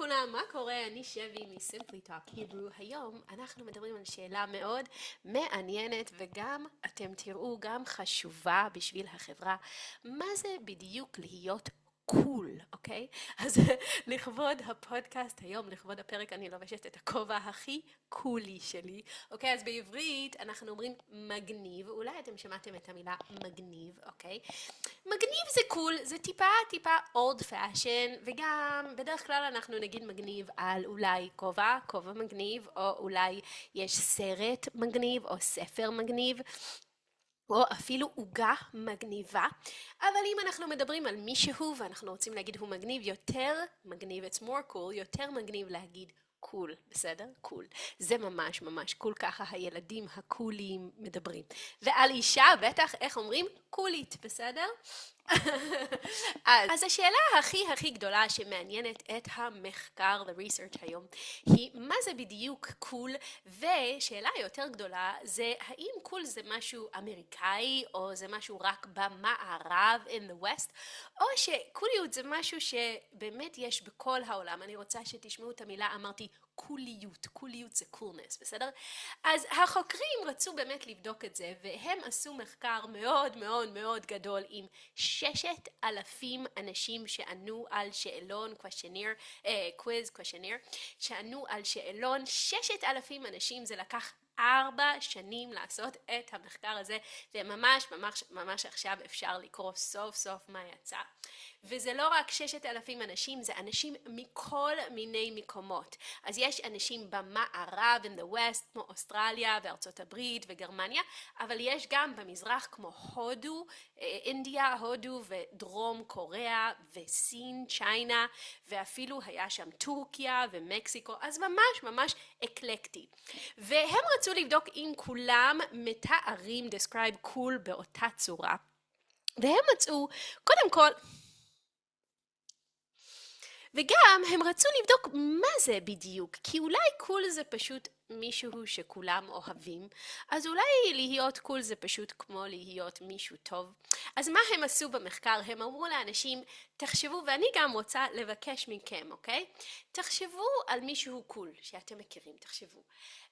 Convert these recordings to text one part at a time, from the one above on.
לכולם, מה קורה? אני שבי מ-Simply Talk Hebrew. היום אנחנו מדברים על שאלה מאוד מעניינת וגם אתם תראו גם חשובה בשביל החברה. מה זה בדיוק להיות קול, אוקיי? אז לכבוד הפודקאסט היום, לכבוד הפרק, אני לובשת את הכובע הכי קולי שלי. אוקיי, אז בעברית אנחנו אומרים מגניב, אולי אתם שמעתם את המילה מגניב, אוקיי? מגניב זה קול, זה טיפה old fashion, וגם בדרך כלל אנחנו נגיד מגניב על אולי כובע מגניב, או אולי יש סרט מגניב או ספר מגניב, או אפילו עוגה מגניבה. אבל אם אנחנו מדברים על מישהו ואנחנו רוצים להגיד הוא מגניב, יותר מגניב, it's more cool, יותר מגניב להגיד קול, בסדר? קול. זה ממש קול, ככה הילדים הקולים מדברים. ועל אישה בטח איך אומרים? קולית, בסדר? אז השאלה הכי גדולה שמעניינת את המחקר, ל-research היום, היא מה זה בדיוק קול, ושאלה יותר גדולה זה האם קול זה משהו אמריקאי, או זה משהו רק במערב, in the west, או שקוליות זה משהו שבאמת יש בכל העולם. אני רוצה שתשמעו את המילה, אמרתי קוליות, קוליות זה coolness, בסדר? אז החוקרים רצו באמת לבדוק את זה, והם עשו מחקר מאוד גדול עם 6,000 אנשים שענו על שאלון quiz questionnaire, שענו על שאלון 6,000 אנשים. זה לקח 4 שנים לעשות את המחקר הזה, וממש עכשיו אפשר לקרוא סוף מה יצא. וזה לא רק 6,000 אנשים, זה אנשים מכל מיני מקומות. אז יש אנשים במערב, in the west, כמו אוסטרליה וארצות הברית וגרמניה, אבל יש גם במזרח כמו הודו, אינדיה, הודו ודרום קוריאה וסין, צ'יינה, ואפילו היה שם טורקיה ומקסיקו, אז ממש אקלקטי. והם רצו לבדוק אם כולם מתארים describe cool באותה צורה. והם מצאו, קודם כל, וגם הם רצו לבדוק מה זה בדיוק, כי אולי קול זה פשוט מישהו שכולם אוהבים, אז אולי להיות קול זה פשוט כמו להיות מישהו טוב. אז מה הם עשו במחקר? הם אמרו לאנשים, תחשבו, ואני גם רוצה לבקש מכם, אוקיי? תחשבו על מישהו קול שאתם מכירים, תחשבו.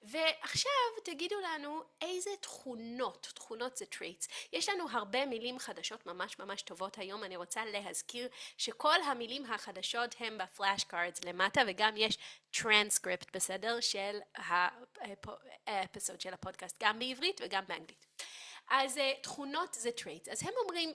ועכשיו תגידו לנו איזה תכונות זה traits. יש לנו הרבה מילים חדשות ממש טובות היום. אני רוצה להזכיר שכל המילים החדשות הם בפלאש קארדס למטה, וגם יש טרנסקריפט בסדר של האפיסוד של הפודקאסט, גם בעברית וגם באנגלית. אז תכונות זה traits. אז הם אומרים,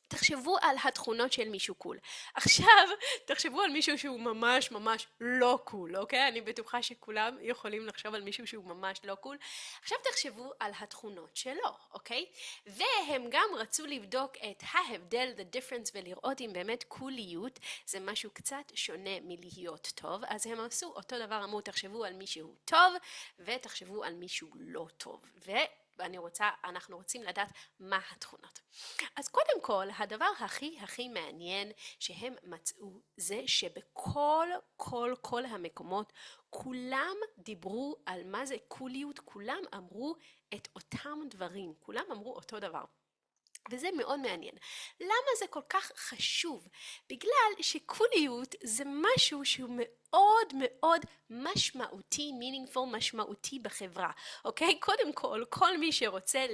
תחשבו על התכונות של מישהו קול. עכשיו תחשבו על מישהו שהוא ממש לא קול, אוקיי? אני בטוחה שכולם יכולים לחשוב על מישהו שהוא ממש לא קול. עכשיו תחשבו על התכונות שלו, אוקיי? והם גם רצו לבדוק את ההבדל, the difference, ולראות אם באמת קוליות זה משהו קצת שונה מלהיות טוב. אז הם עשו אותו דבר, אמרו תחשבו על מישהו טוב ותחשבו על מישהו לא טוב. אנחנו רוצים לדעת מה התכונות. אז קודם כל, הדבר הכי מעניין שהם מצאו זה שבכל המקומות כולם דיברו על מה זה קוליות, כולם אמרו את אותם דברים, כולם אמרו אותו דבר. וזה מאוד מעניין. למה זה כל כך חשוב? בגלל שקוליות זה משהו שהוא מאוד משמעותי, meaningful, משמעותי בחברה. אוקיי? קודם כל מי שרוצה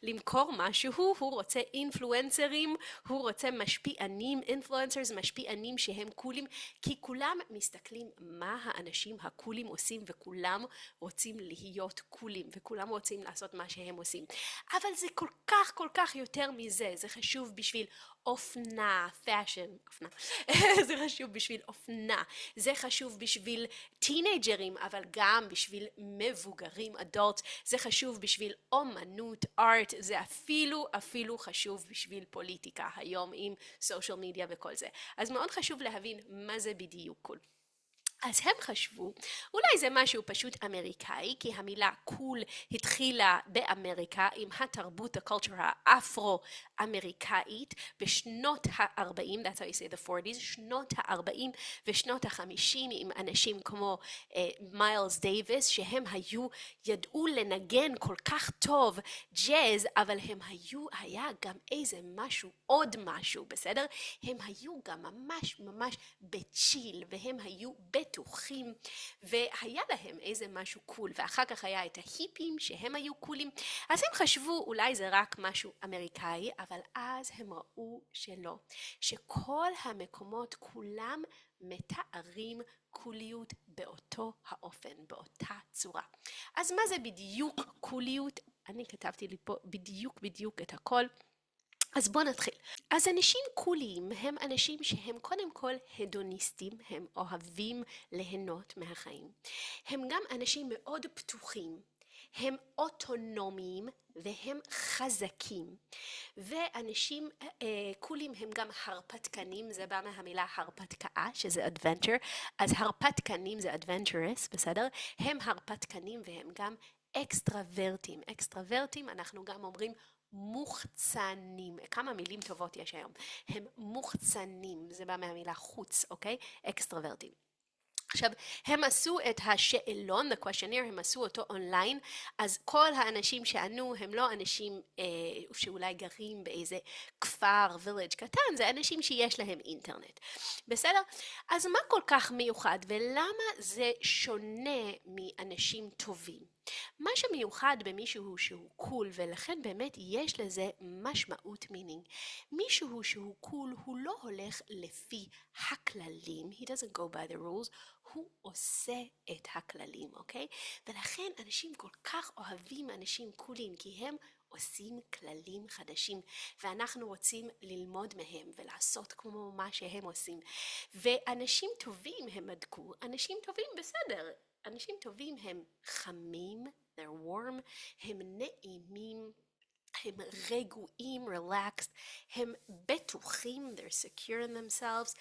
למכור משהו, הוא רוצה אינפלואנסרים, הוא רוצה משפיענים שהם קולים, כי כולם מסתכלים מה האנשים הקולים עושים, וכולם רוצים להיות קולים, וכולם רוצים לעשות מה שהם עושים. אבל זה כל כך יותר מזה. זה חשוב בשביל אופנה, fashion, זה חשוב בשביל אופנה, זה חשוב בשביל טינג'רים, אבל גם בשביל מבוגרים, adults, זה חשוב בשביל אומנות, art, זה אפילו חשוב בשביל פוליטיקה היום עם social media וכל זה. אז מאוד חשוב להבין מה זה בדיוק קול. אז הם חשבו, אולי זה משהו פשוט אמריקאי, כי המילה קול התחילה באמריקה עם התרבות, הקולצ'ר האפרו-אמריקאית בשנות ה-40, that's how you say the 40s, שנות ה-40 ושנות ה-50 עם אנשים כמו מיילס דייוויס, שהם ידעו לנגן כל כך טוב ג'אז, אבל היה גם איזה משהו, עוד משהו, בסדר? הם היו גם ממש ממש בצ'יל, והם היו בטוחים, והיה להם איזה משהו קול, ואחר כך היה את ההיפים שהם היו קולים, אז הם חשבו אולי זה רק משהו אמריקאי, אבל אז הם ראו שלא, שכל המקומות כולם מתארים קוליות באותו האופן, באותה צורה. אז מה זה בדיוק קוליות? אני כתבתי לי פה בדיוק את הכל. אז בוא נתחיל. אז אנשים קוליים הם אנשים שהם קודם כל הדוניסטים, הם אוהבים ליהנות מהחיים. הם גם אנשים מאוד פתוחים, הם אוטונומיים והם חזקים. ואנשים קוליים הם גם הרפתקנים, זה בא מהמילה הרפתקה שזה adventure, אז הרפתקנים זה adventurous, בסדר? הם הרפתקנים והם גם אקסטרוורטים. אקסטרוורטים אנחנו גם אומרים מוחצנים, כמה מילים טובות יש היום, הם מוחצנים, זה בא מהמילה חוץ, אוקיי? אקסטרוורטים. עכשיו, הם עשו את השאלון, the questionnaire, הם עשו אותו אונליין, אז כל האנשים שענו הם לא אנשים שאולי גרים באיזה כפר, village קטן, זה אנשים שיש להם אינטרנט. בסדר? אז מה כל כך מיוחד ולמה זה שונה מאנשים טובים? מה שמיוחד במישהו שהוא קול, ולכן באמת יש לזה משמעות מינינג. מישהו שהוא קול הוא לא הולך לפי הכללים, he doesn't go by the rules, הוא עושה את הכללים, אוקיי? ולכן אנשים כל כך אוהבים אנשים קולים, כי הם עושים כללים חדשים, ואנחנו רוצים ללמוד מהם ולעשות כמו מה שהם עושים. ואנשים טובים הם בדקו, אנשים טובים בסדר, אנשים טובים הם חמים, they're warm, הם נעימים, הם רגועים, relaxed, הם בטוחים, they're secure in themselves,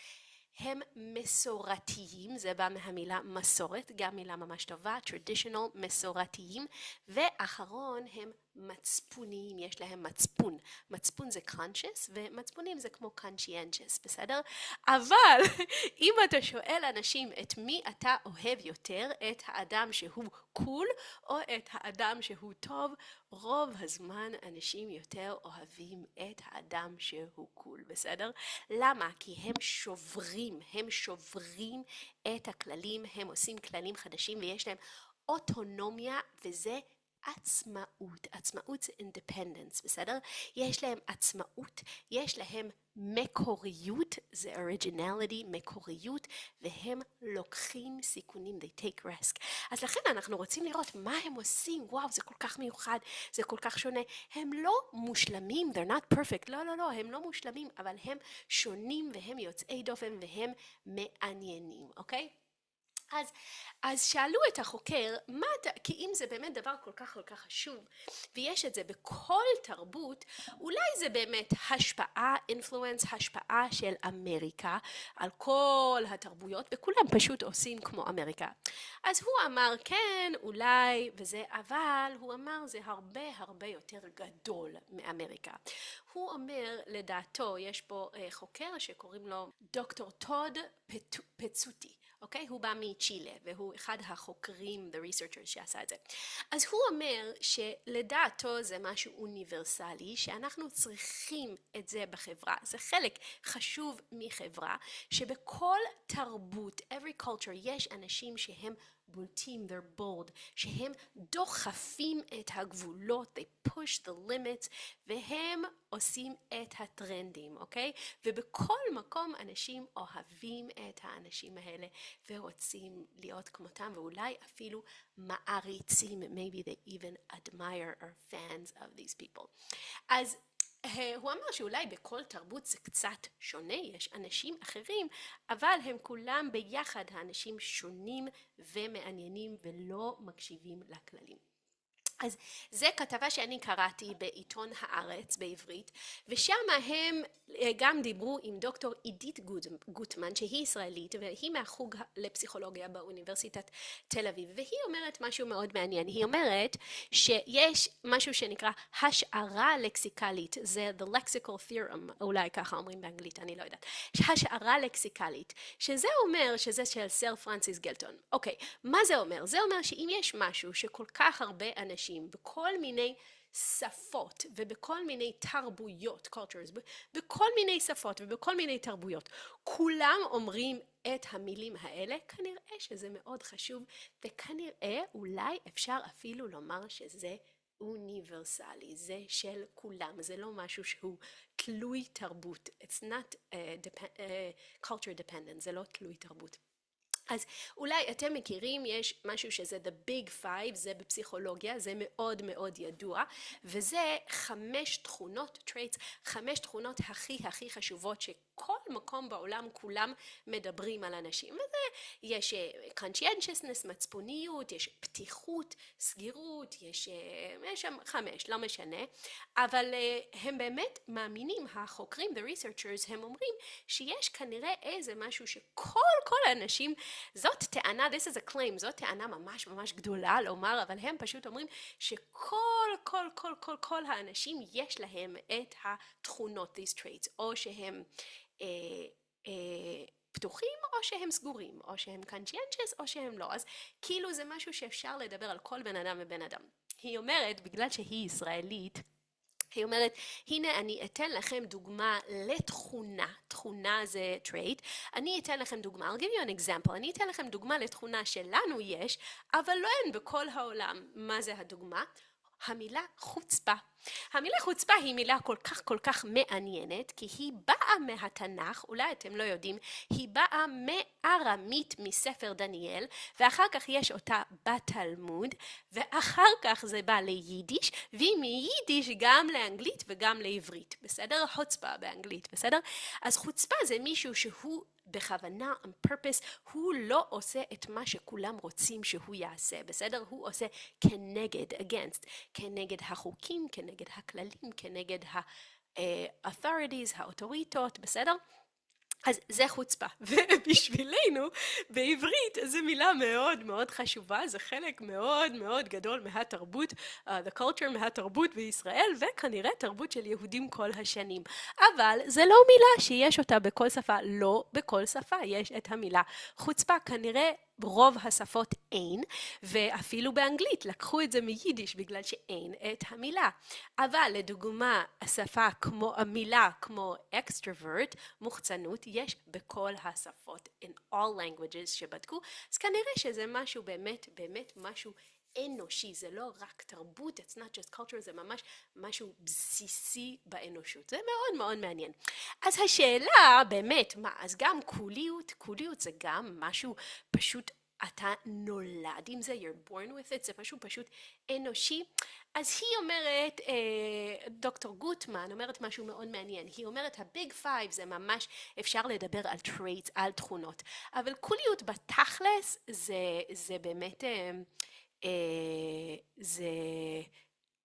הם מסורתיים, זה בא מהמילה מסורת, גם מילה ממש טובה, traditional, מסורתיים, ואחרון הם מצפוניים, יש להם מצפון, מצפון זה conscious ומצפונים זה כמו conscientious, בסדר? אבל אם אתה שואל אנשים את מי אתה אוהב יותר, את האדם שהוא קול או את האדם שהוא טוב, רוב הזמן אנשים יותר אוהבים את האדם שהוא קול, בסדר? למה? כי הם שוברים את הכללים, הם עושים כללים חדשים ויש להם אוטונומיה וזה עצמאות. עצמאות זה independence, בסדר? יש להם עצמאות, יש להם מקוריות, זה originality, מקוריות, והם לוקחים סיכונים, they take risk. אז לכן אנחנו רוצים לראות מה הם עושים, וואו, זה כל כך מיוחד, זה כל כך שונה. הם לא מושלמים, they're not perfect, לא, הם לא מושלמים, אבל הם שונים והם יוצאי דופן והם מעניינים, אוקיי? אז שאלו את החוקר, כי אם זה באמת דבר כל כך חשוב, ויש את זה בכל תרבות, אולי זה באמת השפעה, influence, השפעה של אמריקה, על כל התרבויות, וכולם פשוט עושים כמו אמריקה. אז הוא אמר, כן, אולי, וזה, אבל הוא אמר, זה הרבה יותר גדול מאמריקה. הוא אומר, לדעתו, יש פה חוקר שקוראים לו דוקטור טוד פצוטי. אוקיי? הוא בא מצ'ילה, והוא אחד החוקרים, the researchers שעשה את זה. אז הוא אומר שלדעתו זה משהו אוניברסלי, שאנחנו צריכים את זה בחברה. זה חלק חשוב מחברה, שבכל תרבות, every culture, יש אנשים שהם בולטים, they're bold, שהם דוחפים את הגבולות, they push the limits, והם עושים את הטרנדים, אוקיי? ובכל מקום אנשים אוהבים את האנשים האלה, ורוצים להיות כמותם, ואולי אפילו מעריצים, maybe they even admire or fans of these people. אז הוא אמר שאולי בכל תרבות זה קצת שונה, יש אנשים אחרים, אבל הם כולם ביחד האנשים שונים ומעניינים ולא מקשיבים לכללים. אז זה כתבה שאני קראתי בעיתון הארץ בעברית, ושם הם גם דיברו עם דוקטור עידית גוטמן, שהיא ישראלית, והיא מהחוג לפסיכולוגיה באוניברסיטת תל אביב, והיא אומרת משהו מאוד מעניין. היא אומרת שיש משהו שנקרא השערה לקסיקלית, זה the lexical theorem, אולי ככה אומרים באנגלית, אני לא יודעת, השערה לקסיקלית, שזה אומר שזה של סר פרנסיס גלטון. אוקיי, מה זה אומר? זה אומר שאם יש משהו שכל כך הרבה אנשים בכל מיני שפות ובכל מיני תרבויות, cultures, בכל מיני שפות ובכל מיני תרבויות, כולם אומרים את המילים האלה, כנראה שזה מאוד חשוב, וכנראה אולי אפשר אפילו לומר שזה אוניברסלי, זה של כולם, זה לא משהו שהוא תלוי תרבות, it's not culture dependent, זה לא תלוי תרבות. אז אולי אתם מכירים, יש משהו שזה the big five, זה בפסיכולוגיה, זה מאוד מאוד ידוע, וזה 5 תכונות, traits, 5 תכונות הכי חשובות שכל מקום בעולם כולם מדברים על אנשים. וזה, יש conscientiousness, מצפוניות, יש פתיחות, סגירות, יש שם 5, לא משנה, אבל הם באמת מאמינים, החוקרים, the researchers, הם אומרים שיש כנראה איזה משהו שכל האנשים, זאת טענה, this is a claim, זאת טענה ממש גדולה לומר, אבל הם פשוט אומרים שכל האנשים יש להם את התכונות, these traits, או שהם פתוחים או שהם סגורים, או שהם conscientious או שהם לא, אז כאילו זה משהו שאפשר לדבר על כל בן אדם ובן אדם. היא אומרת, בגלל שהיא ישראלית, היא אומרת, הנה אני אתן לכם דוגמה לתכונה, תכונה זה trait, אני אתן לכם דוגמה, I'll give you an example, אני אתן לכם דוגמה לתכונה שלנו יש, אבל לא אין בכל העולם. מה זה הדוגמה? המילה חוצפה. המילה חוצפה היא מילה כל כך מעניינת, כי היא באה מהתנ"ך, אולי אתם לא יודעים, היא באה מארמית מספר דניאל, ואחר כך יש אותה בתלמוד, ואחר כך זה בא ליידיש, ומיידיש גם לאנגלית וגם לעברית, בסדר? חוצפה באנגלית, בסדר? אז חוצפה זה מישהו שהוא בכוונה, on purpose, הוא לא עושה את מה שכולם רוצים שהוא יעשה, בסדר? הוא עושה כנגד, against, כנגד החוקים, כנגד הכללים, כנגד ה-authorities, האוטוריטות, בסדר? אז זה חוצפה, ובשבילנו בעברית זו מילה מאוד חשובה, זה חלק מאוד גדול מהתרבות, the culture מהתרבות בישראל, וכנראה תרבות של יהודים כל השנים. אבל זה לא מילה שיש אותה בכל שפה, לא בכל שפה יש את המילה חוצפה, כנראה ברוב השפות אין, ואפילו באנגלית לקחו את זה מיידיש בגלל שאין את המילה. אבל לדוגמה, השפה כמו המילה כמו extrovert, מוחצנות, יש בכל השפות, in all languages שבדקו, אז כנראה שזה משהו באמת משהו אנושי, זה לא רק תרבות, it's not just culture, זה ממש משהו בסיסי באנושות, זה מאוד מעניין. אז השאלה באמת, מה, אז גם קוליות זה גם משהו פשוט, אתה נולד עם זה, you're born with it, זה פשוט אנושי. אז היא אומרת, דוקטור גוטמן אומרת משהו מאוד מעניין, היא אומרת הביג פייב זה ממש אפשר לדבר על traits, על תכונות, אבל קוליות בתכלס זה באמת, זה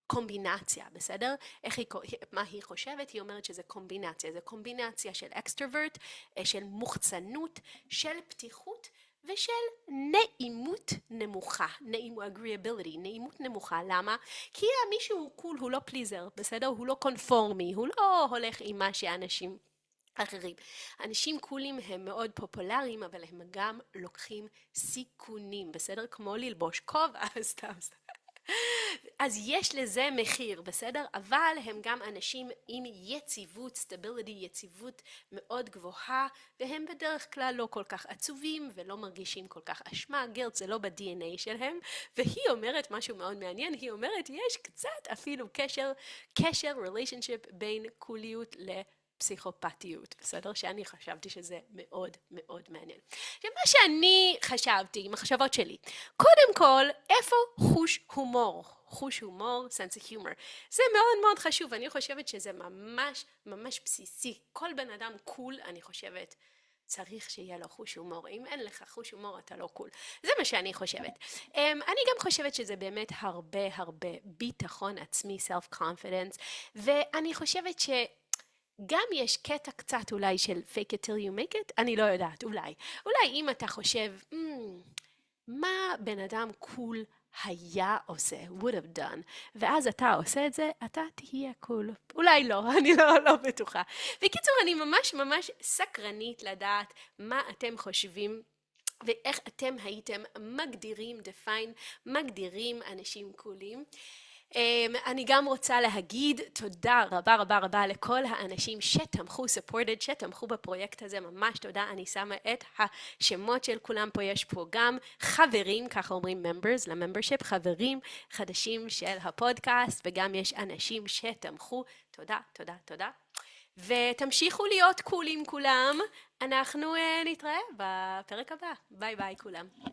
קומבינציה, בסדר? מה היא חושבת? היא אומרת שזה קומבינציה, זה קומבינציה של extrovert, של מוחצנות, של פתיחות, ושל נעימות נמוכה, agreeability, נעימות נמוכה. למה? כי מישהו הוא קול, הוא לא פליזר, בסדר? הוא לא קונפורמי, הוא לא הולך עם מה שאנשים אחרים. אנשים קולים הם מאוד פופולריים, אבל הם גם לוקחים סיכונים, בסדר? כמו ללבוש כובע, סתם. אז יש לזה מחיר, בסדר? אבל הם גם אנשים עם יציבות, stability, יציבות מאוד גבוהה, והם בדרך כלל לא כל כך עצובים ולא מרגישים כל כך אשמה, guilt זה לא ב-DNA שלהם, והיא אומרת משהו מאוד מעניין, היא אומרת יש קצת אפילו קשר, relationship בין קוליות פסיכופתיות, בסדר? שאני חשבתי שזה מאוד מעניין. שמה שאני חשבתי, עם המחשבות שלי, קודם כל, איפה חוש הומור? חוש הומור, sense of humor. זה מאוד חשוב, אני חושבת שזה ממש בסיסי. כל בן אדם קול, אני חושבת, צריך שיהיה לו חוש הומור. אם אין לך חוש הומור, אתה לא קול. זה מה שאני חושבת. אני גם חושבת שזה באמת הרבה הרבה ביטחון עצמי, self-confidence, ואני חושבת גם יש קטע קצת אולי של fake it till you make it, אני לא יודעת, אולי אם אתה חושב, מה בן אדם קול היה עושה, would have done, ואז אתה עושה את זה, אתה תהיה קול. אולי לא, אני לא בטוחה. בקיצור, אני ממש ממש סקרנית לדעת מה אתם חושבים, ואיך אתם הייתם מגדירים אנשים קולים. אני גם רוצה להגיד תודה רבה רבה רבה לכל האנשים שתמכו בפרויקט הזה, ממש תודה. אני שמה את השמות של כולם פה, יש פה גם חברים, ככה אומרים members לממברשיפ, חברים חדשים של הפודקאסט, וגם יש אנשים שתמכו. תודה, תודה, תודה. ותמשיכו להיות קולים כולם, אנחנו נתראה בפרק הבא. ביי ביי כולם.